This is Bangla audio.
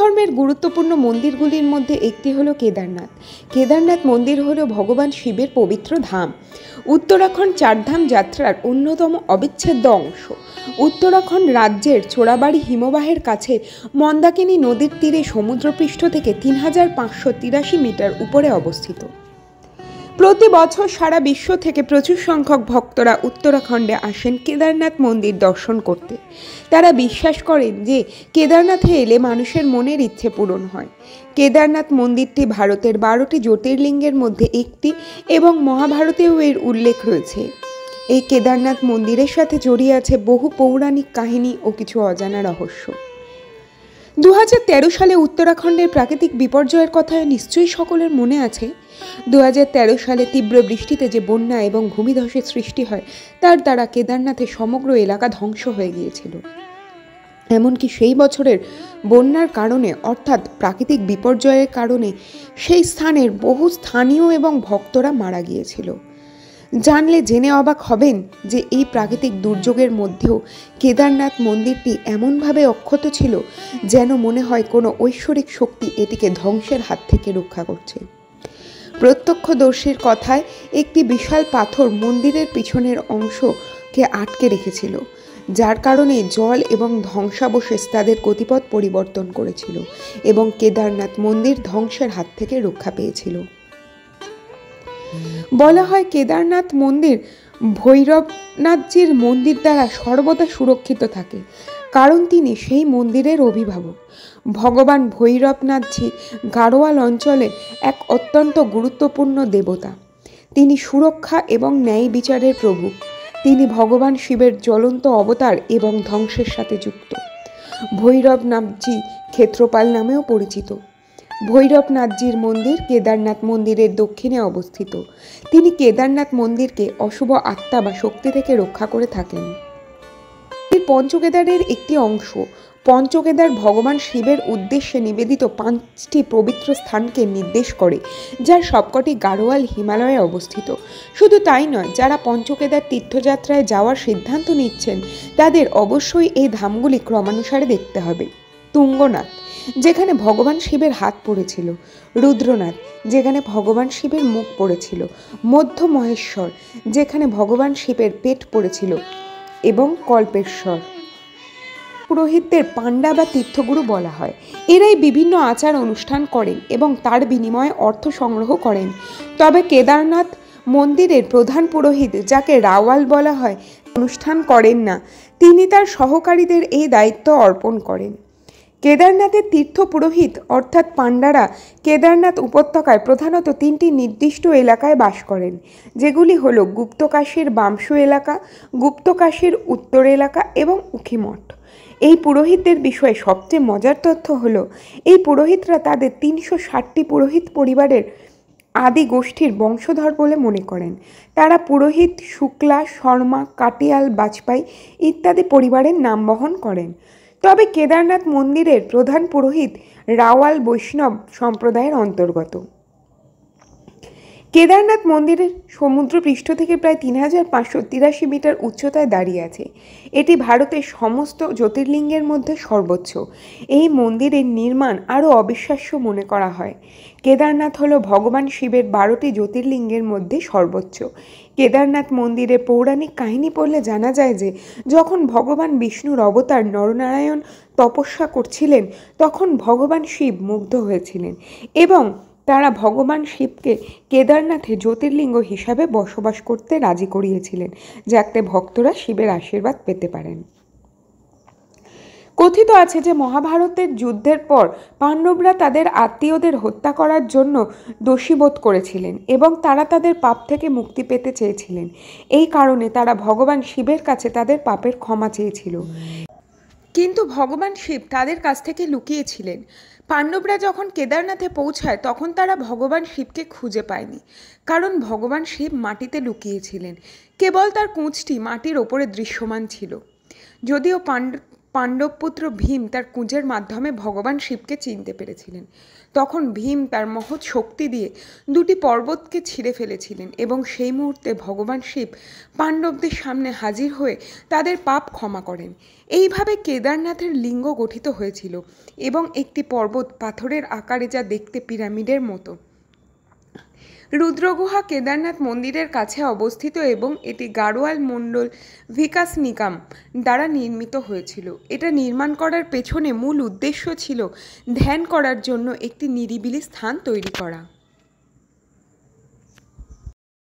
ধর্মের গুরুত্বপূর্ণ মন্দিরগুলির মধ্যে একটি হলো কেদারনাথ। কেদারনাথ মন্দির হলো ভগবান শিবের পবিত্র ধাম। উত্তরাখণ্ড চারধাম যাত্রার অন্যতম অবিচ্ছেদ্য অংশ। উত্তরাখণ্ড রাজ্যের চোরাবাড়ি হিমবাহের কাছে মন্দাকিনী নদীর তীরে সমুদ্রপৃষ্ঠ থেকে ৩,৫৮৩ মিটার উপরে অবস্থিত। প্রতি বছর সারা বিশ্ব থেকে প্রচুর সংখ্যক ভক্তরা উত্তরাখণ্ডে আসেন কেদারনাথ মন্দির দর্শন করতে। তারা বিশ্বাস করেন যে কেদারনাথে এলে মানুষের মনের ইচ্ছে পূরণ হয়। কেদারনাথ মন্দিরটি ভারতের 12টি জ্যোতির্লিঙ্গের মধ্যে একটি এবং মহাভারতেও এর উল্লেখ রয়েছে। এই কেদারনাথ মন্দিরের সাথে জড়িয়ে আছে বহু পৌরাণিক কাহিনী ও কিছু অজানা রহস্য। 2013 সালে উত্তরাখণ্ডের প্রাকৃতিক বিপর্যয়ের কথা নিশ্চয়ই সকলের মনে আছে। 2013 সালে তীব্র বৃষ্টিতে যে বন্যা এবং ভূমিধসের সৃষ্টি হয় তার দ্বারা কেদারনাথের সমগ্র এলাকা ধ্বংস হয়ে গিয়েছিল। এমনকি সেই বছরের বন্যার কারণে অর্থাৎ প্রাকৃতিক বিপর্যয়ের কারণে সেই স্থানের বহু স্থানীয় এবং ভক্তরা মারা গিয়েছিল। জানলে জেনে অবাক হবেন যে এই প্রাকৃতিক দুর্যোগের মধ্যেও কেদারনাথ মন্দিরটি এমনভাবে অক্ষত ছিল যেন মনে হয় কোনো ঐশ্বরিক শক্তি এটিকে ধ্বংসের হাত থেকে রক্ষা করছে। প্রত্যক্ষদর্শীর কথায় একটি বিশাল পাথর মন্দিরের পিছনের অংশকে আটকে রেখেছিল, যার কারণে জল এবং ধ্বংসাবশেষ তাদের গতিপথ পরিবর্তন করেছিল এবং কেদারনাথ মন্দির ধ্বংসের হাত থেকে রক্ষা পেয়েছিল। বলা হয় কেদারনাথ মন্দির ভৈরবনাথজির মন্দির দ্বারা সর্বদা সুরক্ষিত থাকে, কারণ তিনি সেই মন্দিরের অভিভাবক। ভগবান ভৈরবনাথজি গাড়োয়াল অঞ্চলে এক অত্যন্ত গুরুত্বপূর্ণ দেবতা। তিনি সুরক্ষা এবং ন্যায় বিচারের প্রভু। তিনি ভগবান শিবের জ্বলন্ত অবতার এবং ধ্বংসের সাথে যুক্ত। ভৈরবনাথজি ক্ষেত্রপাল নামেও পরিচিত। ভৈরবনাথজির মন্দির কেদারনাথ মন্দিরের দক্ষিণে অবস্থিত। তিনি কেদারনাথ মন্দিরকে অশুভ আত্মা বা শক্তি থেকে রক্ষা করে থাকেন। পঞ্চকেদারের একটি অংশ। পঞ্চকেদার ভগবান শিবের উদ্দেশ্যে নিবেদিত 5টি পবিত্র স্থানকে নির্দেশ করে, যার সবকটি গাড়োয়াল হিমালয়ে অবস্থিত। শুধু তাই নয়, যারা পঞ্চকেদার তীর্থযাত্রায় যাওয়ার সিদ্ধান্ত নিচ্ছেন তাদের অবশ্যই এই ধামগুলি ক্রমানুসারে দেখতে হবে। তুঙ্গনাথ, যেখানে ভগবান শিবের হাত পড়েছিল। রুদ্রনাথ, যেখানে ভগবান শিবের মুখ পড়েছিল। মধ্য মহেশ্বর, যেখানে ভগবান শিবের পেট পড়েছিল, এবং কল্পেশ্বর। পুরোহিতদের পাণ্ডা বা তীর্থগুরু বলা হয়। এরাই বিভিন্ন আচার অনুষ্ঠান করেন এবং তার বিনিময়ে অর্থ সংগ্রহ করেন। তবে কেদারনাথ মন্দিরের প্রধান পুরোহিত, যাকে রাওয়াল বলা হয়, অনুষ্ঠান করেন না। তিনি তার সহকারীদের এই দায়িত্ব অর্পণ করেন। কেদারনাথের তীর্থ পুরোহিত অর্থাৎ পাণ্ডারা কেদারনাথ উপত্যকায় প্রধানত 3টি নির্দিষ্ট এলাকায় বাস করেন, যেগুলি হল গুপ্তকাশীর বামসু এলাকা, গুপ্তকাশীর উত্তর এলাকা এবং উখিমঠ। এই পুরোহিতদের বিষয়ে সবচেয়ে মজার তথ্য হলো এই পুরোহিতরা তাদের 360টি পুরোহিত পরিবারের আদি গোষ্ঠীর বংশধর বলে মনে করেন। তারা পুরোহিত, শুক্লা, শর্মা, কাটিয়াল, বাজপাই ইত্যাদি পরিবারের নাম বহন করেন। তবে কেদারনাথ মন্দিরের প্রধান পুরোহিত রাওয়াল বৈষ্ণব সম্প্রদায়ের অন্তর্গত। কেদারনাথ মন্দিরের সমুদ্রপৃষ্ঠ থেকে প্রায় ৩,৫৮৩ মিটার উচ্চতায় দাঁড়িয়ে আছে। এটি ভারতের সমস্ত জ্যোতির্লিঙ্গের মধ্যে সর্বোচ্চ। এই মন্দিরের নির্মাণ আরও অবিশ্বাস্য মনে করা হয়। কেদারনাথ হল ভগবান শিবের 12টি জ্যোতির্লিঙ্গের মধ্যে সর্বোচ্চ। কেদারনাথ মন্দিরের পৌরাণিক কাহিনী পড়লে জানা যায় যে যখন ভগবান বিষ্ণুর অবতার নরনারায়ণ তপস্যা করছিলেন, তখন ভগবান শিব মুগ্ধ হয়েছিলেন এবং তারা ভগবান শিবকে কেদারনাথে জ্যোতির্লিঙ্গ হিসাবে বসবাস করতে রাজি করিয়েছিলেন, যাতে ভক্তরা শিবের আশীর্বাদ পেতে পারেন। কথিত আছে যে মহাভারতের যুদ্ধের পর পাণ্ডবরা তাদের আত্মীয়দের হত্যা করার জন্য দোষীবোধ করেছিলেন এবং তারা তাদের পাপ থেকে মুক্তি পেতে চেয়েছিলেন। এই কারণে তারা ভগবান শিবের কাছে তাদের পাপের ক্ষমা চেয়েছিল, কিন্তু ভগবান শিব তাদের কাছ থেকে লুকিয়েছিলেন। পাণ্ডবরা যখন কেদারনাথে পৌঁছায় তখন তারা ভগবান শিবকে খুঁজে পায়নি, কারণ ভগবান শিব মাটিতে লুকিয়েছিলেন। কেবল তার কুঁচটি মাটির ওপরে দৃশ্যমান ছিল। যদিও পাণ্ডবপুত্র ভীম তার কুঁজের মাধ্যমে ভগবান শিবকে চিনতে পেরেছিলেন। তখন ভীম তার মহৎ শক্তি দিয়ে দুটি পর্বতকে ছিঁড়ে ফেলেছিলেন এবং সেই মুহূর্তে ভগবান শিব পাণ্ডবদের সামনে হাজির হয়ে তাদের পাপ ক্ষমা করেন। এইভাবে কেদারনাথের লিঙ্গ গঠিত হয়েছিল এবং একটি পর্বত পাথরের আকারে, যা দেখতে পিরামিডের মতো। রুদ্রগুহা কেদারনাথ মন্দিরের কাছে অবস্থিত এবং এটি গাড়োয়াল মণ্ডল ভিকাস নিকাম দ্বারা নির্মিত হয়েছিল। এটা নির্মাণ করার পেছনে মূল উদ্দেশ্য ছিল ধ্যান করার জন্য একটি নিরিবিলি স্থান তৈরি করা।